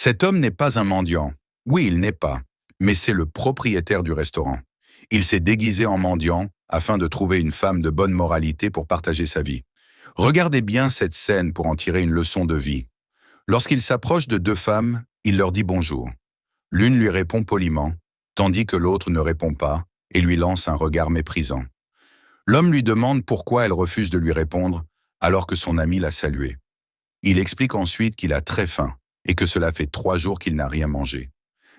Cet homme n'est pas un mendiant. Oui, il n'est pas, mais c'est le propriétaire du restaurant. Il s'est déguisé en mendiant afin de trouver une femme de bonne moralité pour partager sa vie. Regardez bien cette scène pour en tirer une leçon de vie. Lorsqu'il s'approche de deux femmes, il leur dit bonjour. L'une lui répond poliment, tandis que l'autre ne répond pas et lui lance un regard méprisant. L'homme lui demande pourquoi elle refuse de lui répondre alors que son ami l'a salué. Il explique ensuite qu'il a très faim et que cela fait 3 jours qu'il n'a rien mangé.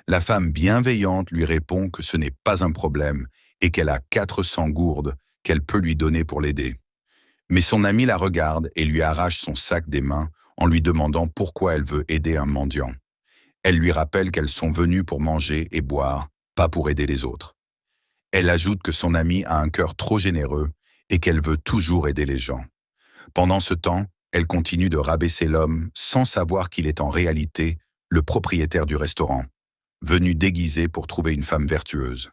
La femme bienveillante lui répond que ce n'est pas un problème et qu'elle a 400 gourdes qu'elle peut lui donner pour l'aider. Mais son ami la regarde et lui arrache son sac des mains en lui demandant pourquoi elle veut aider un mendiant. Elle lui rappelle qu'elles sont venues pour manger et boire, pas pour aider les autres. Elle ajoute que son ami a un cœur trop généreux et qu'elle veut toujours aider les gens. Pendant ce temps, elle continue de rabaisser l'homme sans savoir qu'il est en réalité le propriétaire du restaurant, venu déguisé pour trouver une femme vertueuse.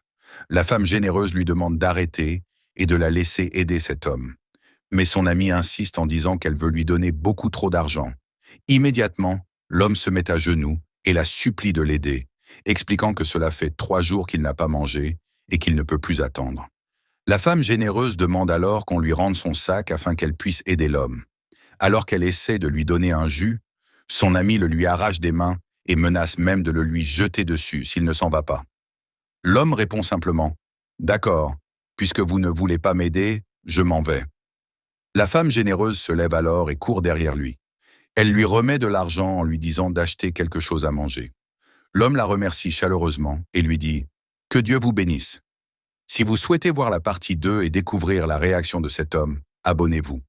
La femme généreuse lui demande d'arrêter et de la laisser aider cet homme. Mais son ami insiste en disant qu'elle veut lui donner beaucoup trop d'argent. Immédiatement, l'homme se met à genoux et la supplie de l'aider, expliquant que cela fait 3 jours qu'il n'a pas mangé et qu'il ne peut plus attendre. La femme généreuse demande alors qu'on lui rende son sac afin qu'elle puisse aider l'homme. Alors qu'elle essaie de lui donner un jus, son ami le lui arrache des mains et menace même de le lui jeter dessus s'il ne s'en va pas. L'homme répond simplement « D'accord, puisque vous ne voulez pas m'aider, je m'en vais ». La femme généreuse se lève alors et court derrière lui. Elle lui remet de l'argent en lui disant d'acheter quelque chose à manger. L'homme la remercie chaleureusement et lui dit « Que Dieu vous bénisse ». Si vous souhaitez voir la partie 2 et découvrir la réaction de cet homme, abonnez-vous.